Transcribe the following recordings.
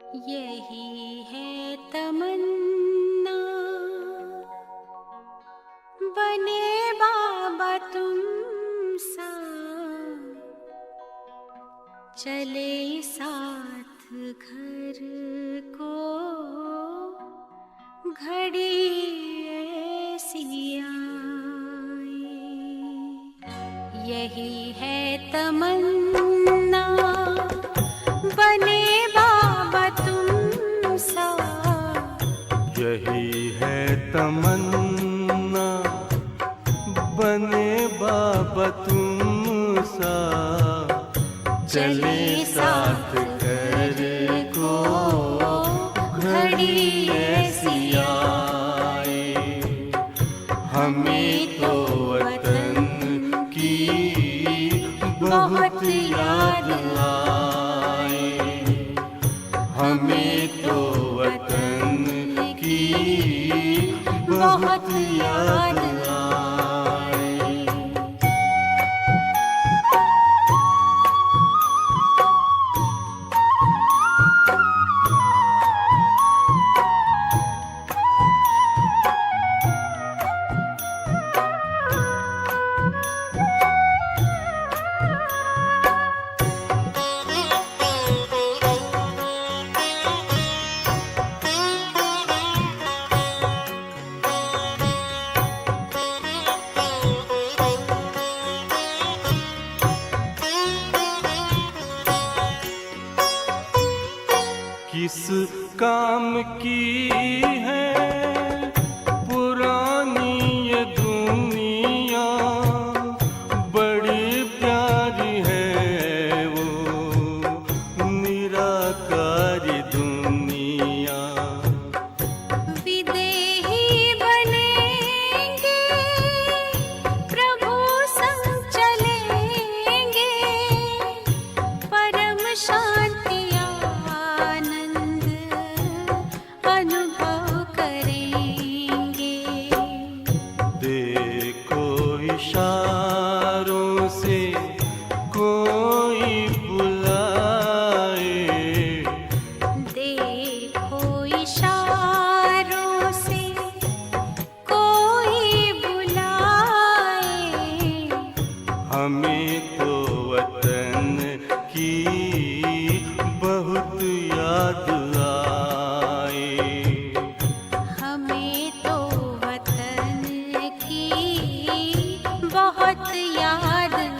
यही है तमन्ना, बने बाबा तुम सा, चले साथ घर को घड़ी ऐसी आए। यही है तमन्ना, बने बाबा तुम सा। यही है तमन्ना, बने बाबा तुम सा, चले साथ घर को घड़ी ऐसी आए। हमें तो वतन की बहुत याद आए, हमें तो वतन की बहुत याद आए। किस काम की है पुरानी ये दुनिया, बड़ी प्यारी है वो निराकारी दुनिया। विदेही बनेंगे, प्रभु संग चलेंगे, परम शांति अनुभव करेंगे। देखो इशारों से कोई बुलाए, देखो इशारों से कोई बुलाए। हमें तो वतन की बहुत याद आए, हमें तो वतन की बहुत याद आए।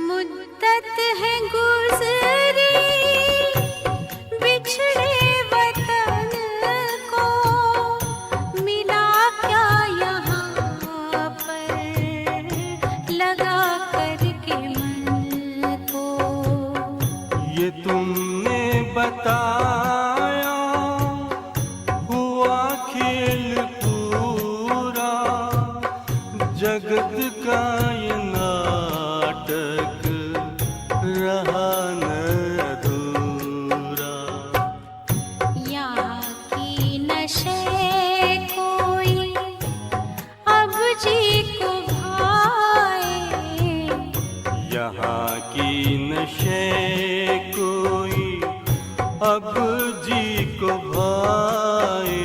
मुद्दत है गुज़री बिछड़े वतन को, मिला क्या यहाँ पर लगा करके मन को। ये तुमने बताया हुआ खेल पूरा, जगत का ये नाटक रहा न अधूरा। यहाँ की नशे कोई अब जी को भाए, यहाँ की नशे कोई अब जी को भाए।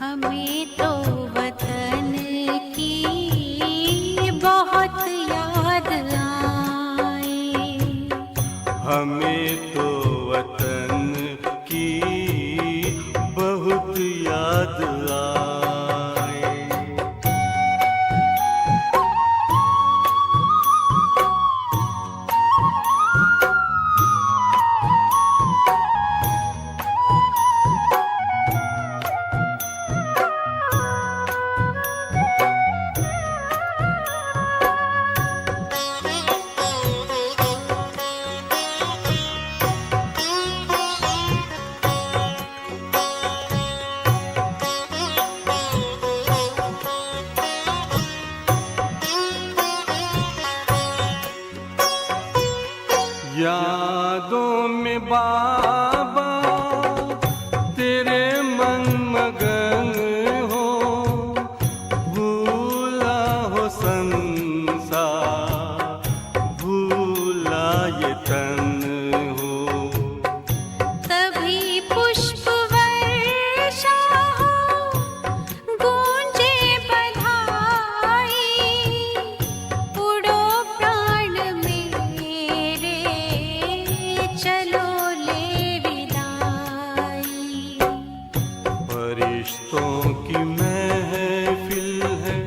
हमें तो वतन की बहुत याद आए, हमें तो वतन की बहुत याद आए। यादों में बाबा तेरे मन मगन हो, भूला हो संसार, भूला ये तन हो। तभी पुष्प वर्षा हो, गूंजे बधाई, उड़ो प्राण मेरे, चलो ले विदाई। फरिश्तों की महफिल है,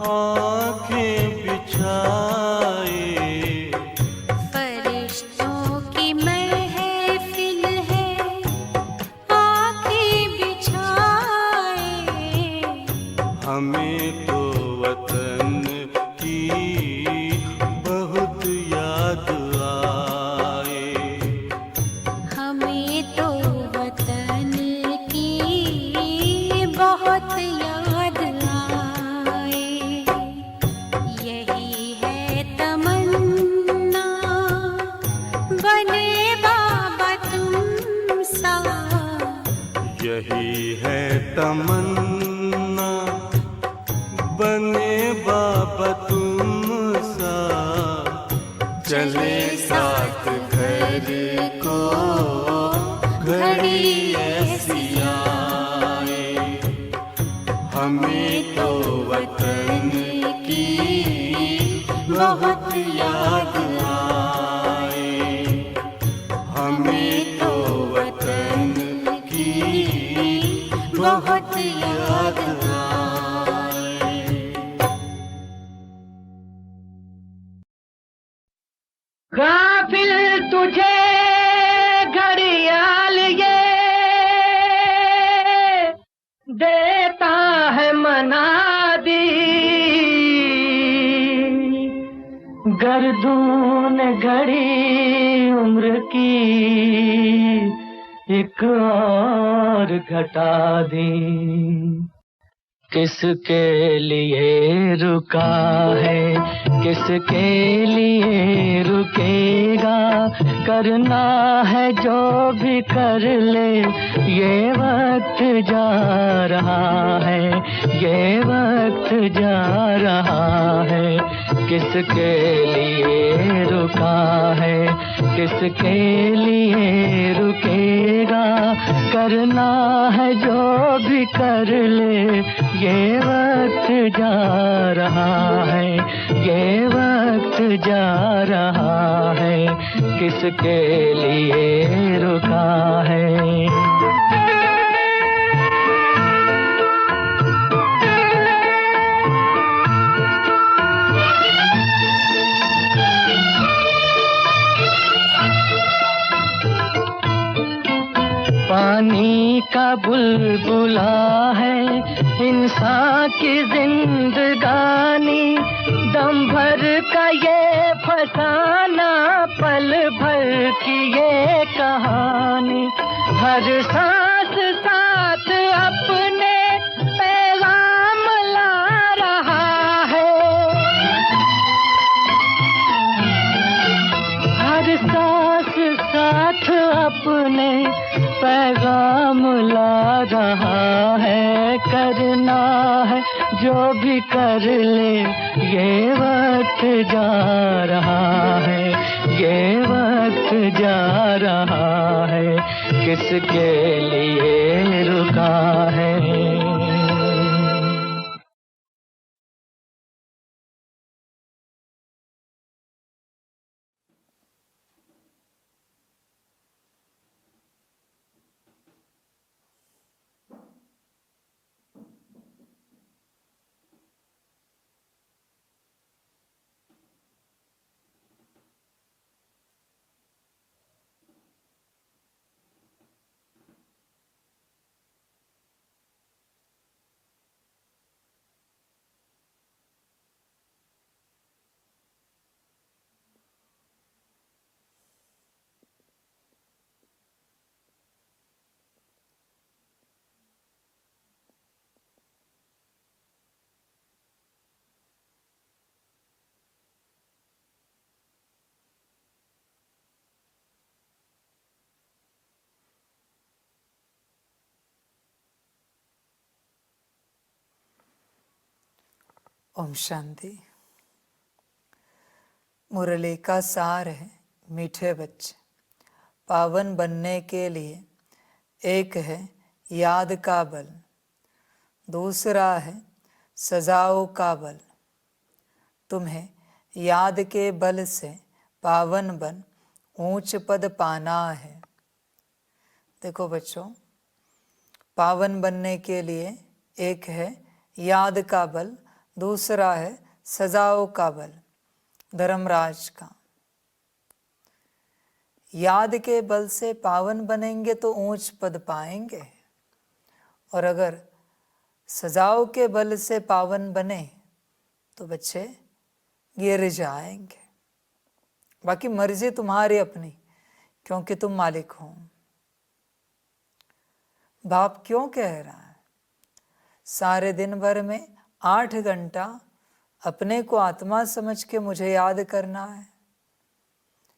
आंखें बिछाए, फरिश्तों की महफिल है, आंखें बिछाए। हमें तो वतन की बहुत याद आए। हमें तो वतन की बहुत याद आए। यही है तमन्ना, बने बाबा तुम सा। यही है तमन्ना, बने बाबा तुम सा। चले साथ घर को घड़ी ऐसी आए। हमें तो वतन की बहुत याद आए। हमें तो वतन की बहुत याद आए। गाफिल तुझे घड़ियाल ये देता है मनादी, गर्दून घड़ी उम्र की एक और घटा दी। किसके लिए रुका है, किसके लिए रुकेगा, करना है जो भी कर ले। ये वक्त जा रहा है, ये वक्त जा रहा है। किसके लिए रुका है, किसके लिए रुकेगा, करना है जो भी कर ले। ये वक्त जा रहा है, ये वक्त जा रहा है। किसके लिए रुका है। पानी का बुलबुला है इंसान की जिंदगानी, दम भर का ये फसाना, पल भर की ये कहानी। हर सांस साथ अपने पैगाम ला रहा है, हर सांस साथ अपने पैगाम ला रहा है। करना है जो भी कर ले, ये वक्त जा रहा है, ये वक्त जा रहा है। किसके लिए रुका है। ओम शांति। मुरली का सार है मीठे बच्चे, पावन बनने के लिए एक है याद का बल, दूसरा है सजाओं का बल। तुम्हें याद के बल से पावन बन ऊंच पद पाना है। देखो बच्चों, पावन बनने के लिए एक है याद का बल, दूसरा है सजाओं का बल। धर्मराज का याद के बल से पावन बनेंगे तो ऊंच पद पाएंगे, और अगर सजाओं के बल से पावन बने तो बच्चे गिर जाएंगे। बाकी मर्जी तुम्हारी अपनी, क्योंकि तुम मालिक हो। बाप क्यों कह रहा है सारे दिन भर में 8 घंटा अपने को आत्मा समझ के मुझे याद करना है?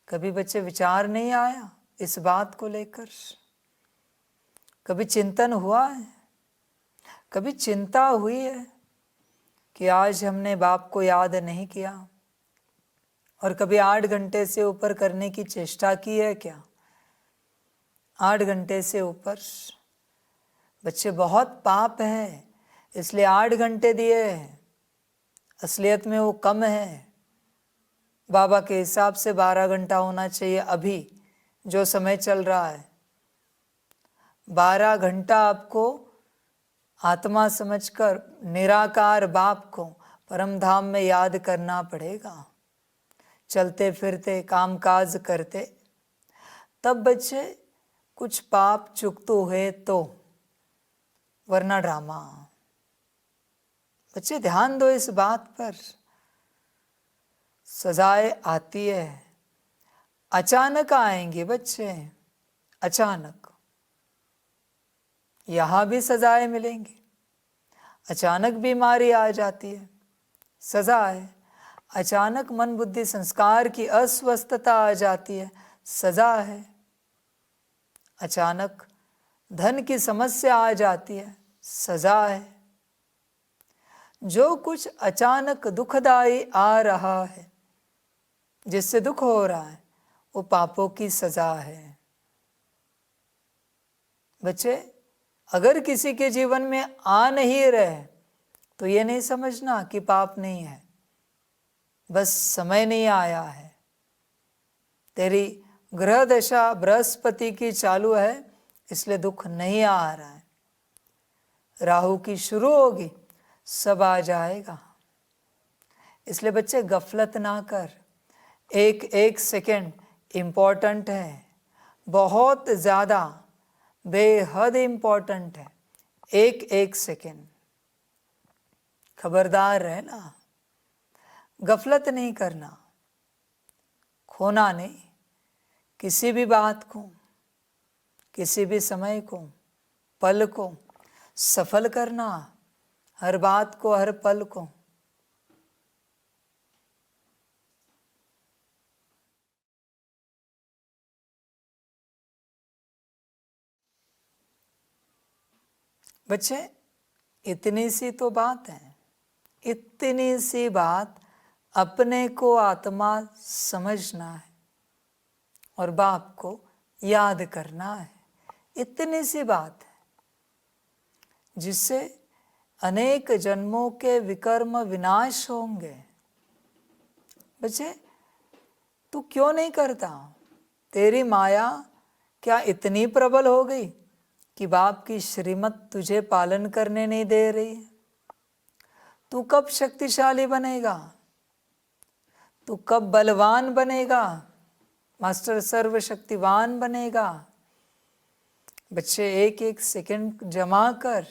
कभी बच्चे विचार नहीं आया इस बात को लेकर? कभी चिंतन हुआ है? कभी चिंता हुई है कि आज हमने बाप को याद नहीं किया? और कभी 8 घंटे से ऊपर करने की चेष्टा की है क्या? 8 घंटे से ऊपर बच्चे बहुत पाप है, इसलिए 8 घंटे दिए हैं। असलियत में वो कम है। बाबा के हिसाब से 12 घंटा होना चाहिए अभी जो समय चल रहा है। 12 घंटा आपको आत्मा समझकर निराकार बाप को परम धाम में याद करना पड़ेगा। चलते फिरते काम काज करते तब बच्चे कुछ पाप चुकते हुए तो, वरना ड्रामा। बच्चे ध्यान दो इस बात पर। सजाएं आती है, अचानक आएंगे बच्चे, अचानक। यहां भी सजाएं मिलेंगी, अचानक बीमारी आ जाती है, सजा है। अचानक मन बुद्धि संस्कार की अस्वस्थता आ जाती है, सजा है। अचानक धन की समस्या आ जाती है, सजा है। जो कुछ अचानक दुखदाई आ रहा है, जिससे दुख हो रहा है, वो पापों की सजा है। बच्चे, अगर किसी के जीवन में आ नहीं रहे तो ये नहीं समझना कि पाप नहीं है, बस समय नहीं आया है। तेरी ग्रह दशा बृहस्पति की चालू है, इसलिए दुख नहीं आ रहा है। राहु की शुरू होगी, सब आ जाएगा। इसलिए बच्चे गफलत ना कर। एक एक सेकंड इम्पोर्टेंट है, बहुत ज़्यादा, बेहद इम्पोर्टेंट है। एक एक सेकंड खबरदार रहना, गफलत नहीं करना, खोना नहीं। किसी भी बात को, किसी भी समय को, पल को सफल करना, हर बात को, हर पल को। बच्चे, इतनी सी तो बात है, इतनी सी बात अपने को आत्मा समझना है और बाप को याद करना है। इतनी सी बात है जिससे अनेक जन्मों के विकर्म विनाश होंगे। बच्चे, तू क्यों नहीं करता? तेरी माया क्या इतनी प्रबल हो गई कि बाप की श्रीमत तुझे पालन करने नहीं दे रही है? तू कब शक्तिशाली बनेगा? तू कब बलवान बनेगा? मास्टर सर्वशक्तिवान बनेगा? बच्चे, एक एक सेकंड जमा कर,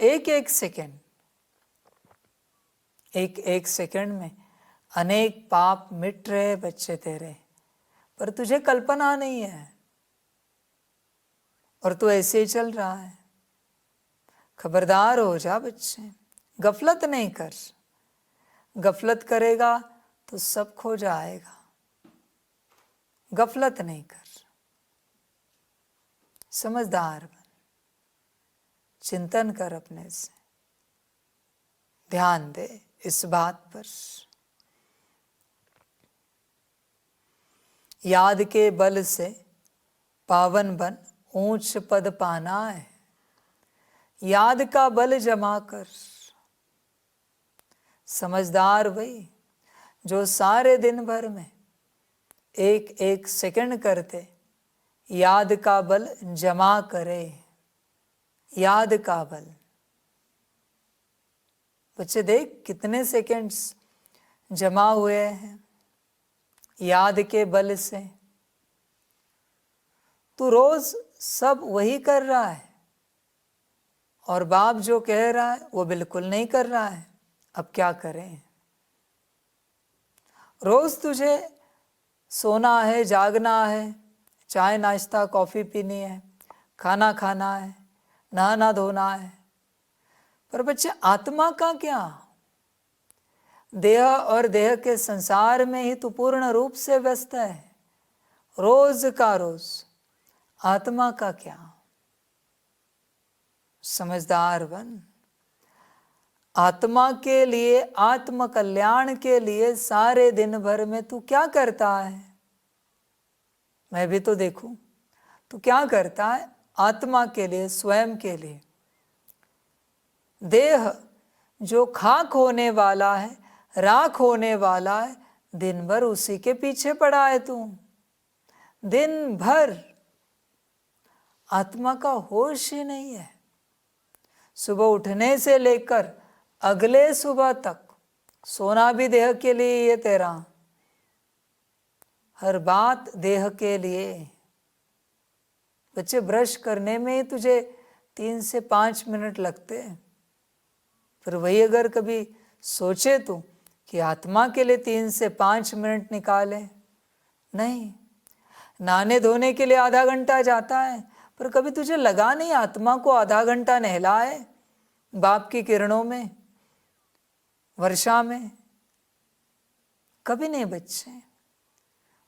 एक एक सेकंड। एक एक सेकंड में अनेक पाप मिट रहे बच्चे तेरे, पर तुझे कल्पना नहीं है और तू ऐसे ही चल रहा है। खबरदार हो जा बच्चे, गफलत नहीं कर। गफलत करेगा तो सब खो जाएगा। गफलत नहीं कर, समझदार बन, चिंतन कर अपने से, ध्यान दे इस बात पर। याद के बल से पावन बन ऊंच पद पाना है, याद का बल जमा कर। समझदार वही जो सारे दिन भर में एक एक सेकंड करते याद का बल जमा करे, याद का बल। बच्चे देख कितने सेकंड्स जमा हुए हैं याद के बल से। तू रोज सब वही कर रहा है और बाप जो कह रहा है वो बिल्कुल नहीं कर रहा है। अब क्या करें? रोज तुझे सोना है, जागना है, चाय नाश्ता कॉफ़ी पीनी है, खाना खाना है, नहाना धोना है, पर बच्चे आत्मा का क्या? देह और देह के संसार में ही तू पूर्ण रूप से व्यस्त है, रोज का रोज। आत्मा का क्या? समझदार बन। आत्मा के लिए, आत्म कल्याण के लिए सारे दिन भर में तू क्या करता है? मैं भी तो देखूं तू क्या करता है आत्मा के लिए, स्वयं के लिए। देह जो खाक होने वाला है, राख होने वाला है, दिन भर उसी के पीछे पड़ा है तू। दिन भर आत्मा का होश ही नहीं है। सुबह उठने से लेकर अगले सुबह तक सोना भी देह के लिए ये तेरा, हर बात देह के लिए। बच्चे ब्रश करने में ही तुझे 3 से 5 मिनट लगते हैं, फिर वही अगर कभी सोचे तू कि आत्मा के लिए 3 से 5 मिनट निकाले, नहीं। नहाने धोने के लिए आधा घंटा जाता है, पर कभी तुझे लगा नहीं आत्मा को आधा घंटा नहलाए बाप की किरणों में, वर्षा में? कभी नहीं बच्चे।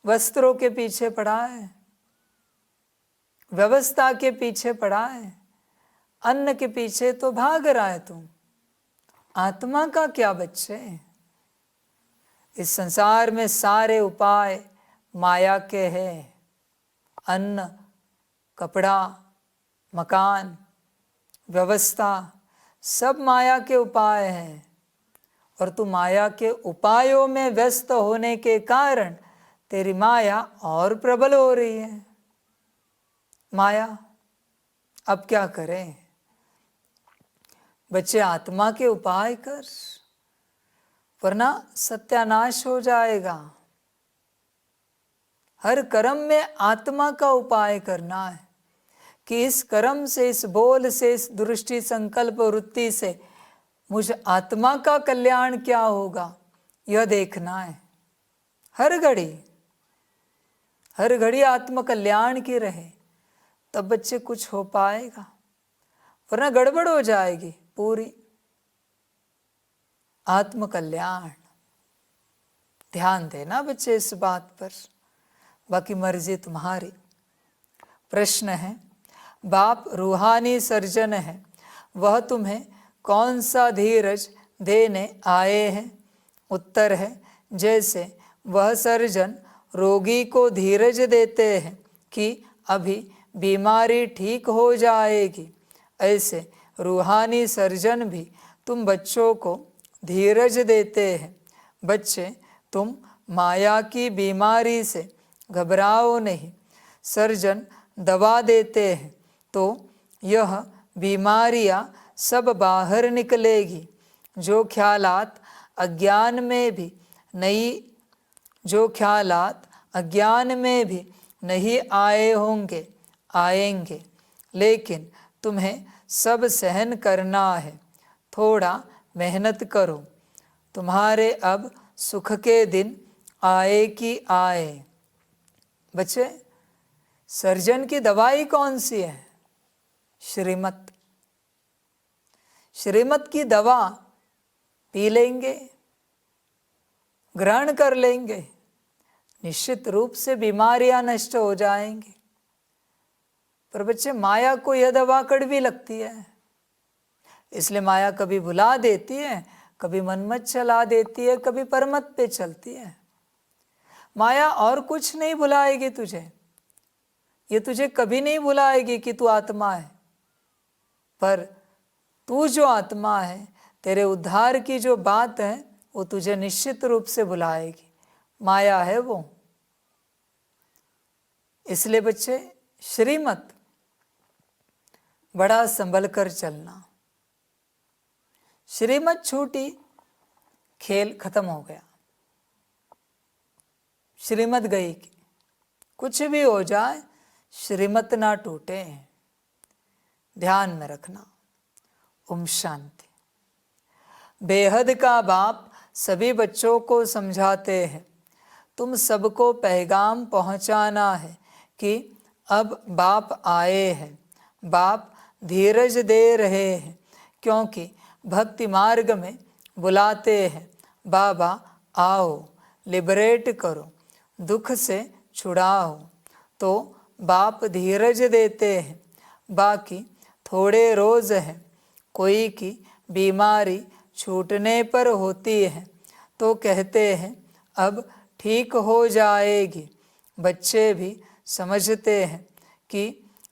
वस्त्रों के पीछे पड़ा है, व्यवस्था के पीछे पड़ा है, अन्न के पीछे तो भाग रहा है तू। आत्मा का क्या बच्चे? इस संसार में सारे उपाय माया के हैं। अन्न, कपड़ा, मकान, व्यवस्था सब माया के उपाय हैं, और तू माया के उपायों में व्यस्त होने के कारण तेरी माया और प्रबल हो रही है। माया, अब क्या करें? बच्चे आत्मा के उपाय कर, वरना सत्यानाश हो जाएगा। हर कर्म में आत्मा का उपाय करना है कि इस कर्म से, इस बोल से, इस दृष्टि संकल्प वृत्ति से मुझ आत्मा का कल्याण क्या होगा, यह देखना है। हर घड़ी आत्म कल्याण की रहे, तब बच्चे कुछ हो पाएगा, वरना गड़बड़ हो जाएगी पूरी। आत्म कल्याण, ध्यान देना बच्चे इस बात पर, बाकी मर्जी तुम्हारी। प्रश्न है, बाप रूहानी सर्जन है, वह तुम्हें कौन सा धीरज देने आए हैं? उत्तर है, जैसे वह सर्जन रोगी को धीरज देते हैं कि अभी बीमारी ठीक हो जाएगी, ऐसे रूहानी सर्जन भी तुम बच्चों को धीरज देते हैं। बच्चे, तुम माया की बीमारी से घबराओ नहीं। सर्जन दवा देते हैं तो यह बीमारियां सब बाहर निकलेगी। जो ख्यालात अज्ञान में भी नहीं आए होंगे, आएंगे, लेकिन तुम्हें सब सहन करना है। थोड़ा मेहनत करो, तुम्हारे अब सुख के दिन आए कि आए। बच्चे, सर्जन की दवाई कौन सी है? श्रीमत। श्रीमत की दवा पी लेंगे, ग्रहण कर लेंगे, निश्चित रूप से बीमारियां नष्ट हो जाएंगी। पर बच्चे, माया को यह दवा कड़वी लगती है, इसलिए माया कभी भुला देती है, कभी मनमत चला देती है, कभी परमत पे चलती है। माया और कुछ नहीं भुलाएगी तुझे, ये तुझे कभी नहीं भुलाएगी कि तू आत्मा है, पर तू जो आत्मा है, तेरे उद्धार की जो बात है वो तुझे निश्चित रूप से भुलाएगी। माया है वो। इसलिए बच्चे, श्रीमत बड़ा संभल कर चलना। श्रीमत छूटी, खेल खत्म हो गया। श्रीमत गई, कुछ भी हो जाए श्रीमत ना टूटे, ध्यान में रखना। ओम शांति। बेहद का बाप सभी बच्चों को समझाते हैं, तुम सबको पैगाम पहुंचाना है कि अब बाप आए हैं, बाप धीरज दे रहे हैं, क्योंकि भक्ति मार्ग में बुलाते हैं, बाबा आओ, लिबरेट करो, दुख से छुड़ाओ। तो बाप धीरज देते हैं। बाकी थोड़े रोज़ हैं, कोई की बीमारी छूटने पर होती है तो कहते हैं अब ठीक हो जाएगी। बच्चे भी समझते हैं कि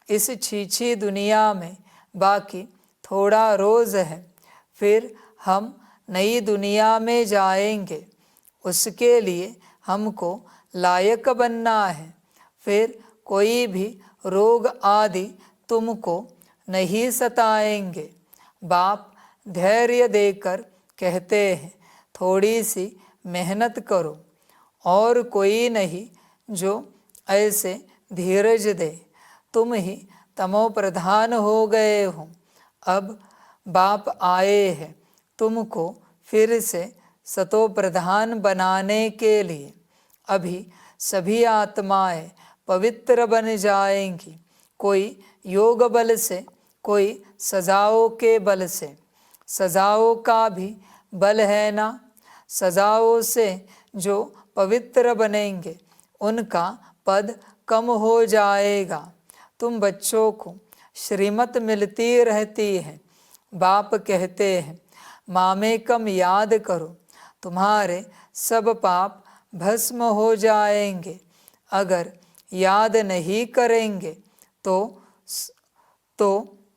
इस छीछी दुनिया में बाकी थोड़ा रोज़ है, फिर हम नई दुनिया में जाएंगे। उसके लिए हमको लायक बनना है, फिर कोई भी रोग आदि तुमको नहीं सताएंगे। बाप धैर्य देकर कहते हैं थोड़ी सी मेहनत करो, और कोई नहीं जो ऐसे धीरज दे। तुम ही तमो प्रधान हो गए हो, अब बाप आए हैं तुमको फिर से सतो प्रधान बनाने के लिए। अभी सभी आत्माएं पवित्र बन जाएंगी, कोई योग बल से, कोई सजाओं के बल से। सजाओं का भी बल है ना, सजाओं से जो पवित्र बनेंगे उनका पद कम हो जाएगा। तुम बच्चों को श्रीमत मिलती रहती है। बाप कहते हैं मामेकम याद करो, तुम्हारे सब पाप भस्म हो जाएंगे। अगर याद नहीं करेंगे तो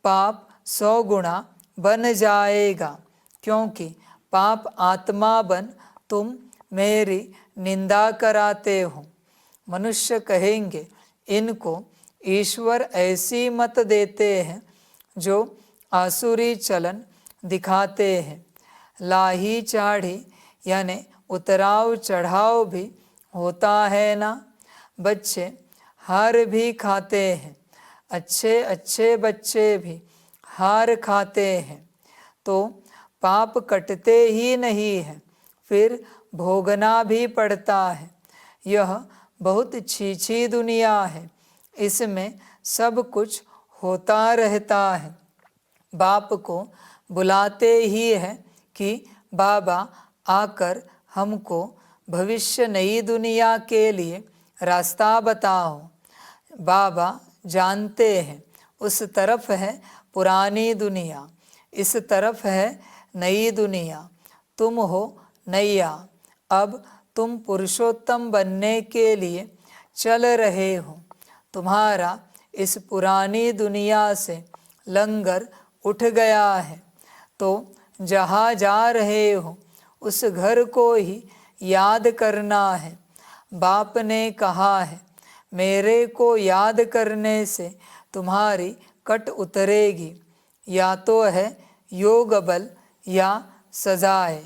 पाप 100 गुना बन जाएगा, क्योंकि पाप आत्मा बन तुम मेरी निंदा कराते हो। मनुष्य कहेंगे इनको ईश्वर ऐसी मत देते हैं जो आसुरी चलन दिखाते हैं। लाही चाढ़ी यानी उतराव चढ़ाव भी होता है ना। बच्चे हार भी खाते हैं, अच्छे अच्छे बच्चे भी हार खाते हैं, तो पाप कटते ही नहीं है, फिर भोगना भी पड़ता है। यह बहुत छीछी दुनिया है, इसमें सब कुछ होता रहता है। बाप को बुलाते ही है कि बाबा आकर हमको भविष्य नई दुनिया के लिए रास्ता बताओ। बाबा जानते हैं उस तरफ है पुरानी दुनिया, इस तरफ है नई दुनिया। तुम हो नैया, अब तुम पुरुषोत्तम बनने के लिए चल रहे हो। तुम्हारा इस पुरानी दुनिया से लंगर उठ गया है, तो जहाँ जा रहे हो उस घर को ही याद करना है। बाप ने कहा है मेरे को याद करने से तुम्हारी कट उतरेगी, या तो है योग बल या सजाए।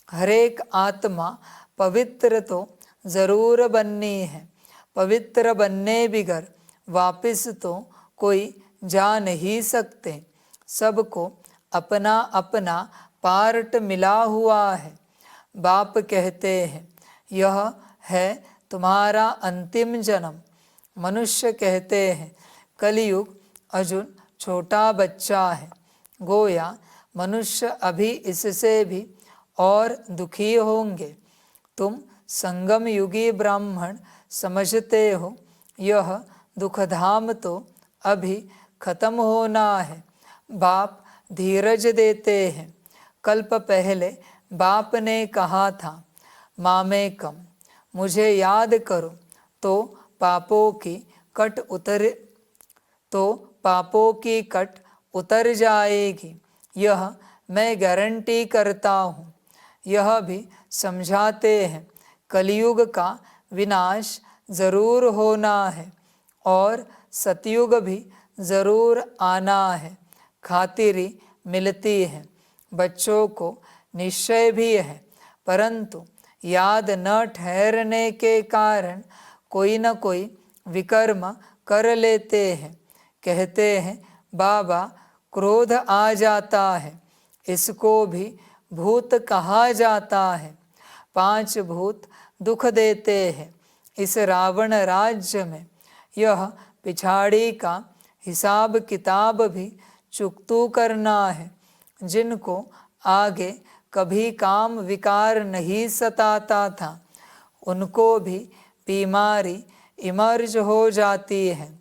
हरेक आत्मा पवित्र तो ज़रूर बननी है, पवित्र बनने बिगर वापस तो कोई जा नहीं सकते। सबको अपना अपना पार्ट मिला हुआ है। बाप कहते हैं यह है तुम्हारा अंतिम जन्म। मनुष्य कहते हैं कलयुग अर्जुन छोटा बच्चा है, गोया मनुष्य अभी इससे भी और दुखी होंगे। तुम संगम युगी ब्राह्मण समझते हो, यह दुखधाम तो अभी खत्म होना है। बाप धीरज देते हैं, कल्प पहले बाप ने कहा था मामेकम, मुझे याद करो तो पापों की कट उतर जाएगी। यह मैं गारंटी करता हूँ। यह भी समझाते हैं कलयुग का विनाश जरूर होना है और सतयुग भी जरूर आना है। खातिरी मिलती है, बच्चों को निश्चय भी है, परंतु याद न ठहरने के कारण कोई न कोई विकर्म कर लेते हैं। कहते हैं बाबा क्रोध आ जाता है, इसको भी भूत कहा जाता है। 5 भूत दुख देते हैं इस रावण राज्य में। यह पिछाड़ी का हिसाब किताब भी चुकतू करना है। जिनको आगे कभी काम विकार नहीं सताता था, उनको भी बीमारी इमर्ज हो जाती है।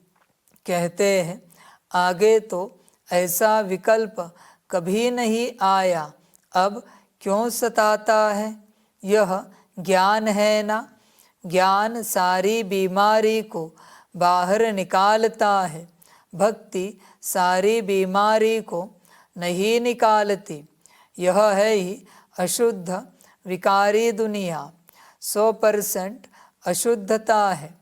कहते हैं आगे तो ऐसा विकल्प कभी नहीं आया, अब क्यों सताता है? यह ज्ञान है ना। ज्ञान सारी बीमारी को बाहर निकालता है, भक्ति सारी बीमारी को नहीं निकालती। यह है ही अशुद्ध विकारी दुनिया। 100% अशुद्धता है,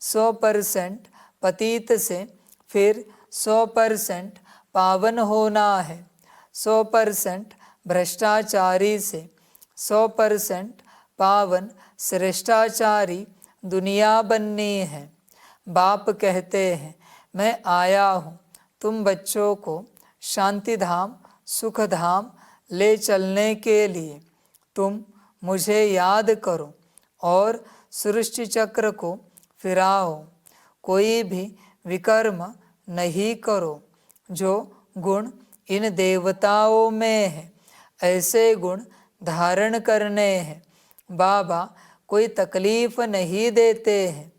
100% पतित से फिर 100% पावन होना है, 100% भ्रष्टाचारी से 100% पावन श्रेष्ठाचारी दुनिया बननी है। बाप कहते हैं मैं आया हूँ तुम बच्चों को शांति धाम सुख धाम ले चलने के लिए। तुम मुझे याद करो और सृष्टि चक्र को फिराओ। कोई भी विकर्म नहीं करो। जो गुण इन देवताओं में है, ऐसे गुण धारण करने हैं। बाबा कोई तकलीफ नहीं देते हैं।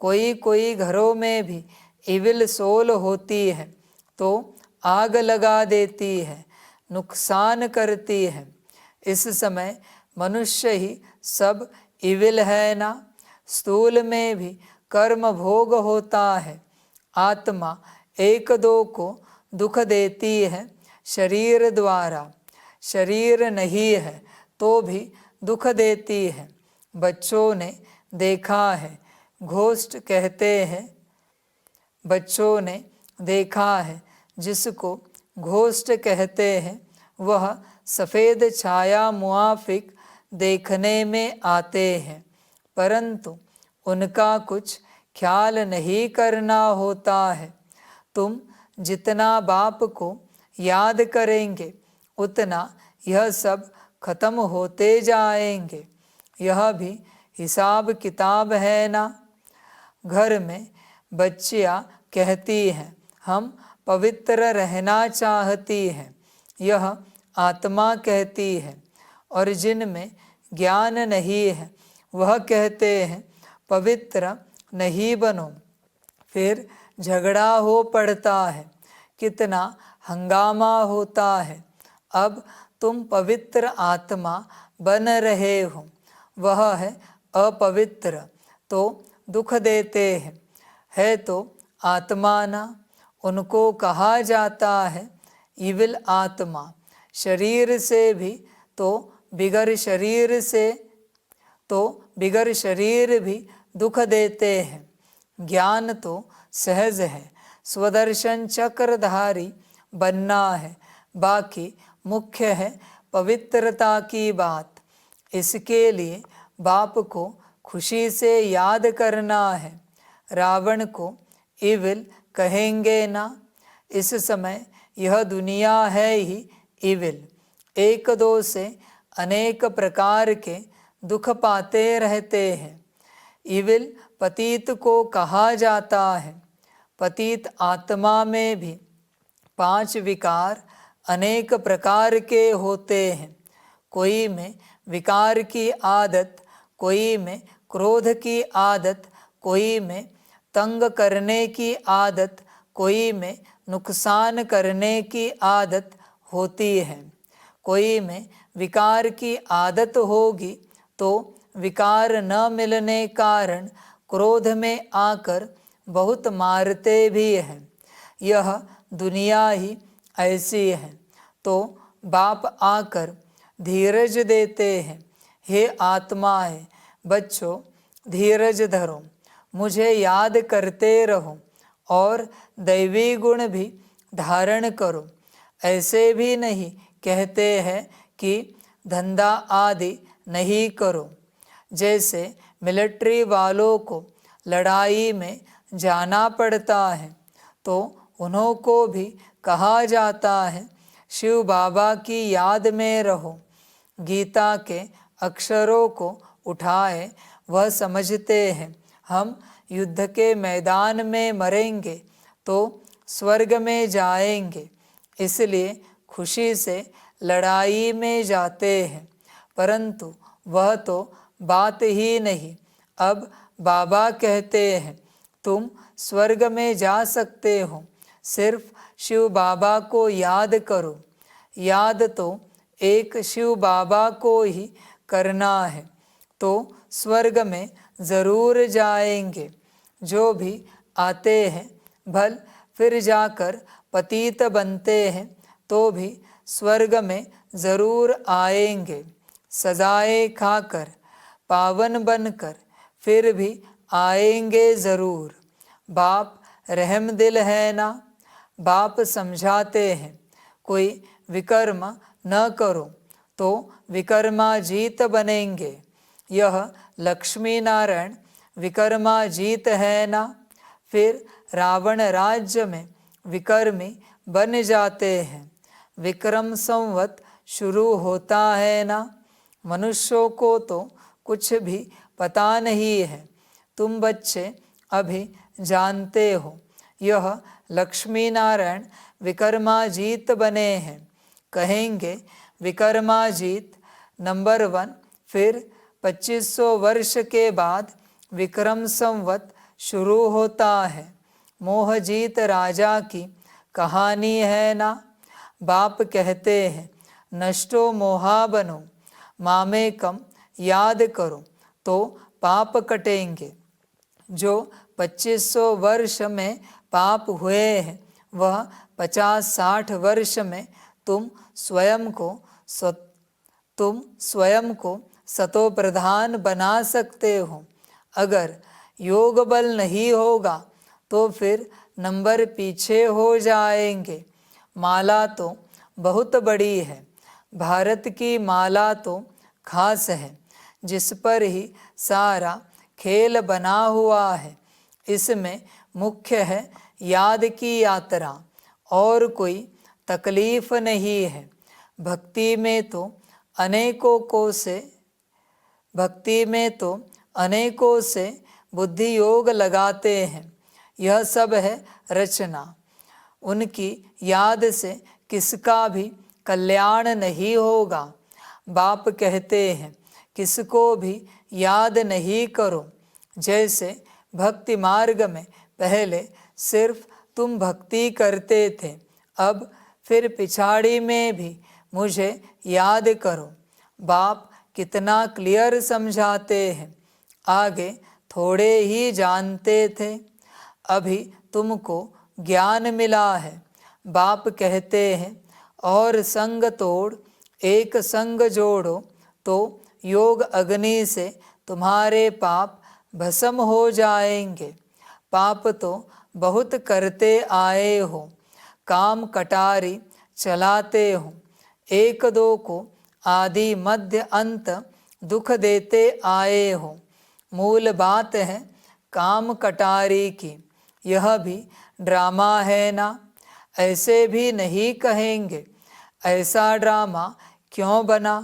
कोई घरों में भी इविल सोल होती है तो आग लगा देती है, नुकसान करती है। इस समय मनुष्य ही सब इविल है ना। स्थूल में भी कर्म भोग होता है। आत्मा 1-2 को दुख देती है शरीर द्वारा। शरीर नहीं है तो भी दुख देती है। बच्चों ने देखा है, घोस्ट कहते हैं। बच्चों ने देखा है, जिसको घोस्ट कहते हैं वह सफ़ेद छाया मुआफिक देखने में आते हैं, परंतु उनका कुछ ख्याल नहीं करना होता है। तुम जितना बाप को याद करेंगे उतना यह सब खत्म होते जाएंगे। यह भी हिसाब किताब है ना। घर में बच्चियाँ कहती हैं हम पवित्र रहना चाहती हैं, यह आत्मा कहती है। और जिनमें ज्ञान नहीं है वह कहते हैं पवित्र नहीं बनो। फिर झगड़ा हो पड़ता है, कितना हंगामा होता है। अब तुम पवित्र आत्मा बन रहे हो, वह है अपवित्र तो दुख देते हैं। है तो आत्मा ना, उनको कहा जाता है इविल आत्मा। शरीर से भी तो बिगर शरीर भी दुख देते हैं। ज्ञान तो सहज है, स्वदर्शन चक्रधारी बनना है। बाकी मुख्य है पवित्रता की बात। इसके लिए बाप को खुशी से याद करना है। रावण को इविल कहेंगे ना। इस समय यह दुनिया है ही इविल। 1-2 से अनेक प्रकार के दुख पाते रहते हैं। इविल पतित को कहा जाता है। पतित आत्मा में भी 5 विकार अनेक प्रकार के होते हैं। कोई में विकार की आदत, कोई में क्रोध की आदत, कोई में तंग करने की आदत, कोई में नुकसान करने की आदत होती है। कोई में विकार की आदत होगी तो विकार न मिलने कारण क्रोध में आकर बहुत मारते भी हैं। यह दुनिया ही ऐसी है। तो बाप आकर धीरज देते हैं, हे आत्माएं, बच्चों धीरज धरो, मुझे याद करते रहो और दैवी गुण भी धारण करो। ऐसे भी नहीं कहते हैं कि धंधा आदि नहीं करो। जैसे मिलिट्री वालों को लड़ाई में जाना पड़ता है तो उन्हों को भी कहा जाता है शिव बाबा की याद में रहो। गीता के अक्षरों को उठाए वह समझते हैं हम युद्ध के मैदान में मरेंगे तो स्वर्ग में जाएंगे, इसलिए खुशी से लड़ाई में जाते हैं। परंतु वह तो बात ही नहीं। अब बाबा कहते हैं तुम स्वर्ग में जा सकते हो, सिर्फ शिव बाबा को याद करो। याद तो एक शिव बाबा को ही करना है तो स्वर्ग में ज़रूर जाएंगे। जो भी आते हैं भल फिर जाकर पतित बनते हैं तो भी स्वर्ग में ज़रूर आएंगे। सजाएं खाकर पावन बनकर फिर भी आएंगे ज़रूर। बाप रहम दिल है ना। बाप समझाते हैं कोई विकर्म न करो तो विकर्माजीत बनेंगे। यह लक्ष्मी नारायण विकर्माजीत है ना। फिर रावण राज्य में विकर्मी बन जाते हैं। विक्रम संवत शुरू होता है ना। मनुष्यों को तो कुछ भी पता नहीं है, तुम बच्चे अभी जानते हो। यह लक्ष्मी नारायण विकर्माजीत बने हैं। कहेंगे विकर्माजीत नंबर 1। फिर 2500 वर्ष के बाद विक्रम संवत शुरू होता है। मोहजीत राजा की कहानी है ना। बाप कहते हैं नष्टो मोहा बनो, मामेकम याद करो तो पाप कटेंगे। जो 2500 वर्ष में पाप हुए हैं वह 50-60 वर्ष में तुम स्वयं को सतो प्रधान बना सकते हो। अगर योग बल नहीं होगा तो फिर नंबर पीछे हो जाएंगे। माला तो बहुत बड़ी है। भारत की माला तो खास है, जिस पर ही सारा खेल बना हुआ है। इसमें मुख्य है याद की यात्रा, और कोई तकलीफ नहीं है। भक्ति में तो अनेकों से बुद्धि योग लगाते हैं। यह सब है रचना। उनकी याद से किसका भी कल्याण नहीं होगा। बाप कहते हैं किसको भी याद नहीं करो। जैसे भक्ति मार्ग में पहले सिर्फ तुम भक्ति करते थे, अब फिर पिछाड़ी में भी मुझे याद करो। बाप कितना क्लियर समझाते हैं। आगे थोड़े ही जानते थे, अभी तुमको ज्ञान मिला है। बाप कहते हैं और संग तोड़ एक संग जोड़ो तो योग अग्नि से तुम्हारे पाप भस्म हो जाएंगे। पाप तो बहुत करते आए हो, काम कटारी चलाते हो, एक दो को आदि मध्य अंत दुख देते आए हो। मूल बात है काम कटारी की। यह भी ड्रामा है ना। ऐसे भी नहीं कहेंगे ऐसा ड्रामा क्यों बना।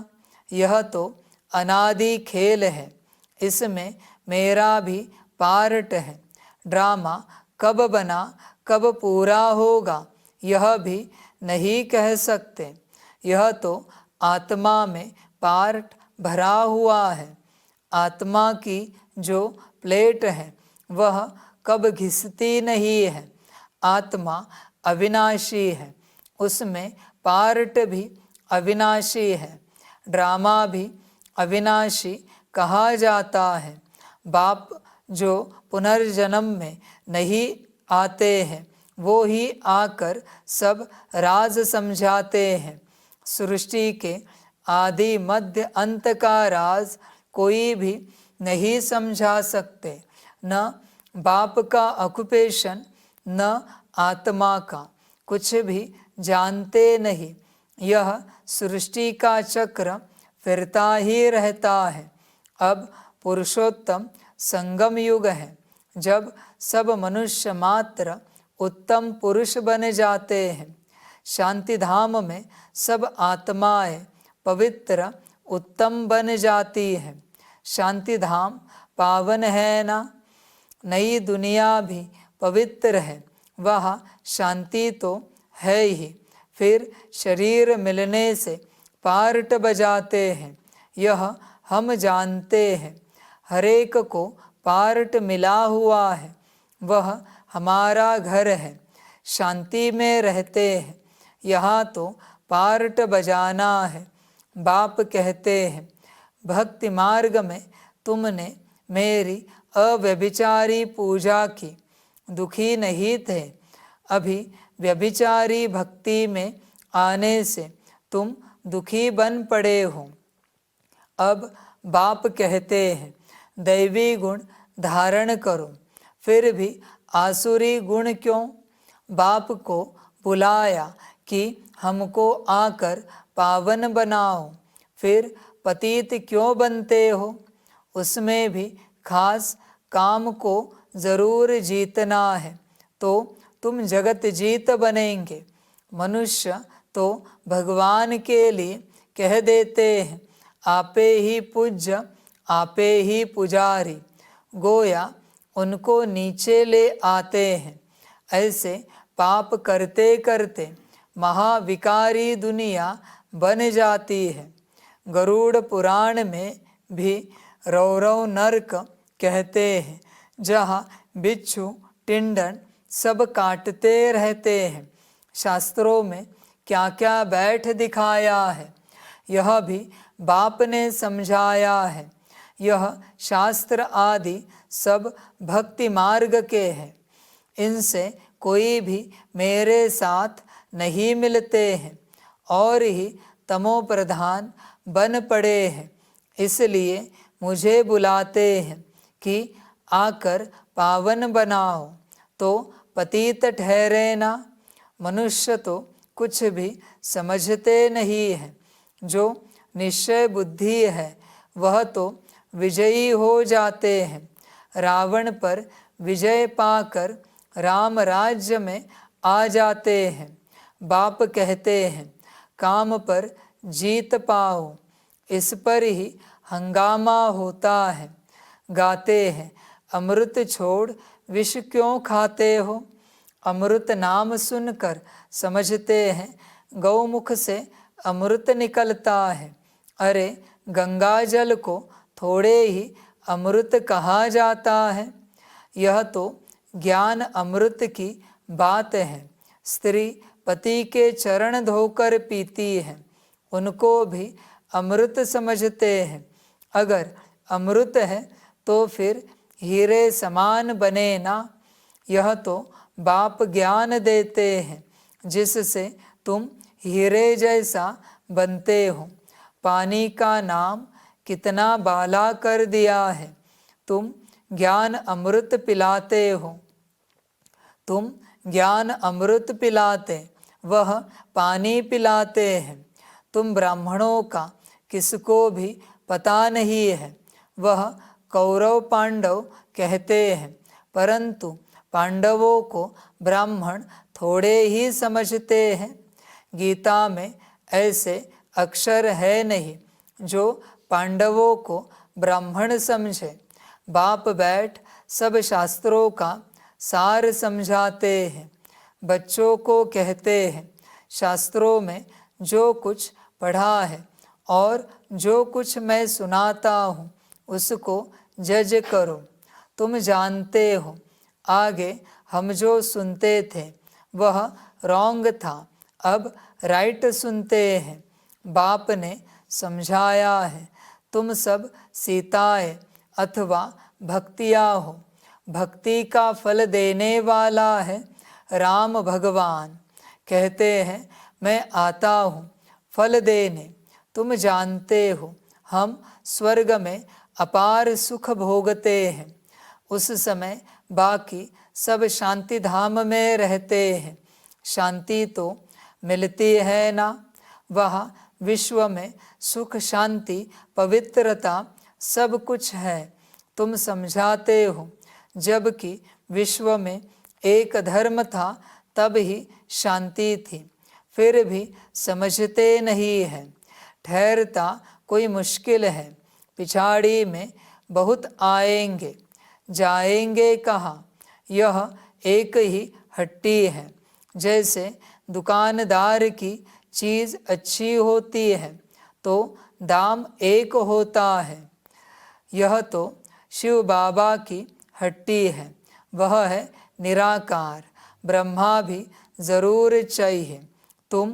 यह तो अनादि खेल है, इसमें मेरा भी पार्ट है। ड्रामा कब बना कब पूरा होगा यह भी नहीं कह सकते। यह तो आत्मा में पार्ट भरा हुआ है। आत्मा की जो प्लेट है वह कब घिसती नहीं है। आत्मा अविनाशी है, उसमें पार्ट भी अविनाशी है। ड्रामा भी अविनाशी कहा जाता है। बाप जो पुनर्जन्म में नहीं आते हैं वो ही आकर सब राज समझाते हैं। सृष्टि के आदि मध्य अंत का राज कोई भी नहीं समझा सकते, न बाप का ऑक्यूपेशन न आत्मा का, कुछ भी जानते नहीं। यह सृष्टि का चक्र फिरता ही रहता है। अब पुरुषोत्तम संगम युग है, जब सब मनुष्य मात्र उत्तम पुरुष बन जाते हैं। शांति धाम में सब आत्माएं पवित्र उत्तम बन जाती है। शांति धाम पावन है ना, नई दुनिया भी पवित्र है, वहाँ शांति तो है ही। फिर शरीर मिलने से पार्ट बजाते हैं, यह हम जानते हैं। हरेक को पार्ट मिला हुआ है, वह हमारा घर है। शांति में रहते हैं, यहाँ तो पार्ट बजाना है। बाप कहते हैं, भक्ति मार्ग में तुमने मेरी अव्यभिचारी पूजा की, दुखी नहीं थे। अभी व्यभिचारी भक्ति में आने से तुम दुखी बन पड़े हो। अब बाप कहते हैं, दैवी गुण धारण करो, फिर भी आसुरी गुण क्यों? बाप को बुलाया कि हमको आकर पावन बनाओ, फिर पतित क्यों बनते हो? उसमें भी खास काम को ज़रूर जीतना है तो तुम जगत जीत बनेंगे। मनुष्य तो भगवान के लिए कह देते हैं, आपे ही पूज्य आपे ही पुजारी, गोया उनको नीचे ले आते हैं। ऐसे पाप करते करते महाविकारी दुनिया बन जाती है। गरुड़ पुराण में भी रौरव नरक कहते हैं, जहाँ बिच्छू टिंडन सब काटते रहते हैं। शास्त्रों में क्या क्या बैठ दिखाया है, यह भी बाप ने समझाया है। यह शास्त्र आदि सब भक्ति मार्ग के हैं, इनसे कोई भी मेरे साथ नहीं मिलते हैं और ही तमो प्रधान बन पड़े हैं। इसलिए मुझे बुलाते हैं कि आकर पावन बनाओ, तो पतित ठहरे ना। मनुष्य तो कुछ भी समझते नहीं है। जो निश्चय बुद्धि है वह तो विजयी हो जाते हैं। रावण पर विजय पाकर राम राज्य में आ जाते हैं। बाप कहते हैं, काम पर जीत पाओ, इस पर ही हंगामा होता है। गाते हैं, अमृत छोड़ विष क्यों खाते हो? अमृत नाम सुनकर समझते हैं गौमुख से अमृत निकलता है। अरे गंगा जल को थोड़े ही अमृत कहा जाता है। यह तो ज्ञान अमृत की बात है। स्त्री पति के चरण धोकर पीती है, उनको भी अमृत समझते हैं। अगर अमृत है तो फिर हीरे समान बने ना। यह तो बाप ज्ञान देते हैं, जिससे तुम हीरे जैसा बनते हो। पानी का नाम कितना बाला कर दिया है। तुम ज्ञान अमृत पिलाते हो। तुम ज्ञान अमृत पिलाते, वह पानी पिलाते हैं। तुम ब्राह्मणों का किसको भी पता नहीं है। वह कौरव पांडव कहते हैं, परंतु पांडवों को ब्राह्मण थोड़े ही समझते हैं। गीता में ऐसे अक्षर है नहीं जो पांडवों को ब्राह्मण समझे। बाप बैठ सब शास्त्रों का सार समझाते हैं। बच्चों को कहते हैं, शास्त्रों में जो कुछ पढ़ा है और जो कुछ मैं सुनाता हूँ उसको जज करो। तुम जानते हो आगे हम जो सुनते थे वह रॉन्ग था, अब राइट सुनते हैं। बाप ने समझाया है। तुम सब सीताएं अथवा भक्तिया हो। भक्ति का फल देने वाला है राम भगवान। कहते हैं मैं आता हूँ फल देने। तुम जानते हो हम स्वर्ग में अपार सुख भोगते हैं। उस समय बाकी सब शांति धाम में रहते हैं। शांति तो मिलती है ना। वह विश्व में सुख शांति पवित्रता सब कुछ है। तुम समझाते हो जबकि विश्व में एक धर्म था तब ही शांति थी। फिर भी समझते नहीं है। ठहरता कोई मुश्किल है। पिछाड़ी में बहुत आएंगे जाएंगे कहाँ। यह एक ही हट्टी है। जैसे दुकानदार की चीज़ अच्छी होती है तो दाम एक होता है। यह तो शिव बाबा की हट्टी है। वह है निराकार। ब्रह्मा भी ज़रूर चाहिए। तुम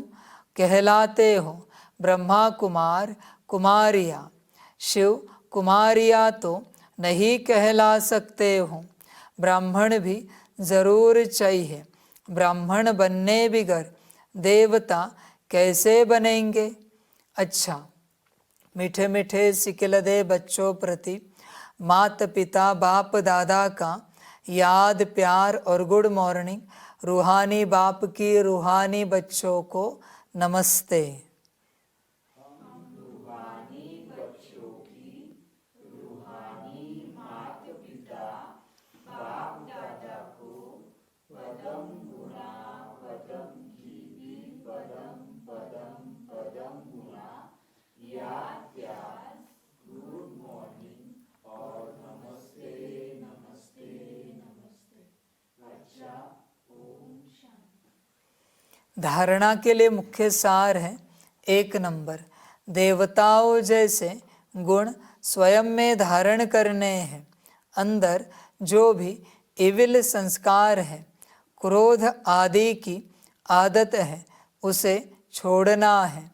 कहलाते हो ब्रह्मा कुमार कुमारिया। शिव कुमारिया तो नहीं कहला सकते हो। ब्राह्मण भी ज़रूर चाहिए। ब्राह्मण बनने बिगर देवता कैसे बनेंगे। अच्छा, मीठे मीठे सिकिलदे बच्चों प्रति माता पिता बाप दादा का याद प्यार और गुड मॉर्निंग। रूहानी बाप की रूहानी बच्चों को नमस्ते। धारणा के लिए मुख्य सार है। 1 नंबर, देवताओं जैसे गुण स्वयं में धारण करने हैं। अंदर जो भी इविल संस्कार है, क्रोध आदि की आदत है, उसे छोड़ना है।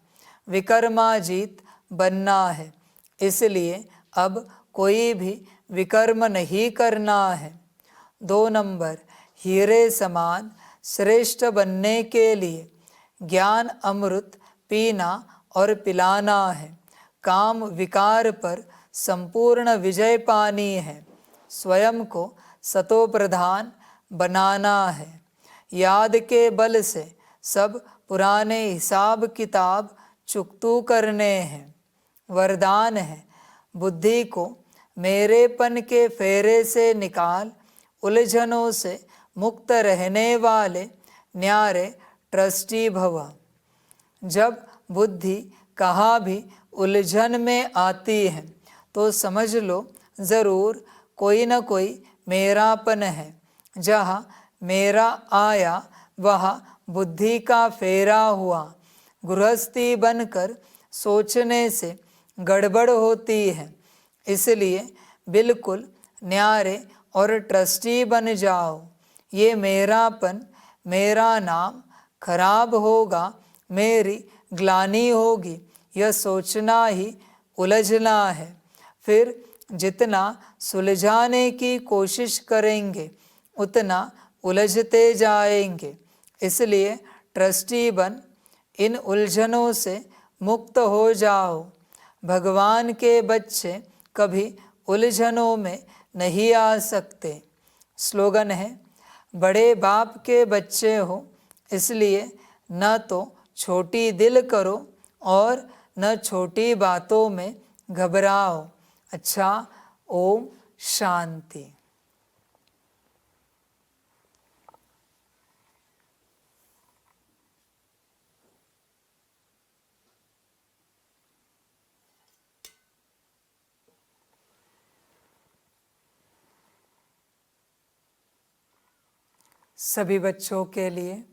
विकर्माजीत बनना है। इसलिए अब कोई भी विकर्म नहीं करना है। 2 नंबर, हीरे समान श्रेष्ठ बनने के लिए ज्ञान अमृत पीना और पिलाना है। काम विकार पर संपूर्ण विजय पानी है। स्वयं को सतो प्रधान बनाना है। याद के बल से सब पुराने हिसाब किताब चुकतू करने हैं। वरदान है, बुद्धि को मेरेपन के फेरे से निकाल उलझनों से मुक्त रहने वाले न्यारे ट्रस्टी भव। जब बुद्धि कहाँ भी उलझन में आती है तो समझ लो ज़रूर कोई न कोई मेरापन है। जहाँ मेरा आया वहाँ बुद्धि का फेरा हुआ। गृहस्थी बनकर सोचने से गड़बड़ होती है। इसलिए बिल्कुल न्यारे और ट्रस्टी बन जाओ। ये मेरापन, मेरा नाम खराब होगा, मेरी ग्लानि होगी, यह सोचना ही उलझना है। फिर जितना सुलझाने की कोशिश करेंगे उतना उलझते जाएंगे। इसलिए ट्रस्टी बन इन उलझनों से मुक्त हो जाओ। भगवान के बच्चे कभी उलझनों में नहीं आ सकते। स्लोगन है, बड़े बाप के बच्चे हो इसलिए न तो छोटी दिल करो और न छोटी बातों में घबराओ। अच्छा, ओम शांति। सभी बच्चों के लिए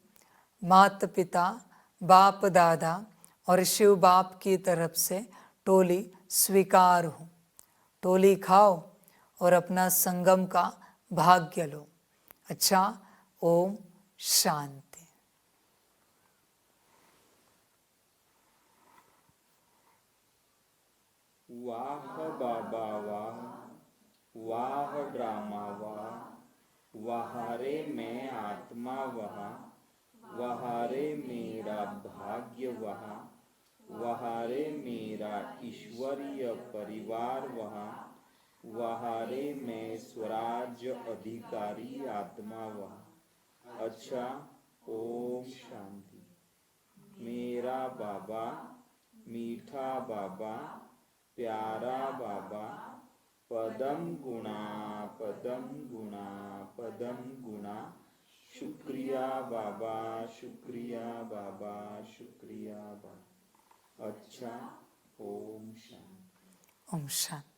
माता पिता बाप दादा और शिव बाप की तरफ से टोली स्वीकार हो। टोली खाओ और अपना संगम का भाग्य लो। अच्छा, ओम शांति। वाह बाबा वाह, वाह ड्रामा वाह, वहारे मैं आत्मा वहा, वहारे मेरा भाग्य वहा, वहारे मेरा ईश्वरीय परिवार वहा, वहारे मैं स्वराज्य अधिकारी आत्मा वहा। अच्छा, ओम शांति। मेरा बाबा, मीठा बाबा, प्यारा बाबा, पदम गुणा पदम गुणा पदम गुणा, शुक्रिया बाबा, शुक्रिया बाबा, शुक्रिया बाबा। अच्छा, ओम शांति। ओम शांति।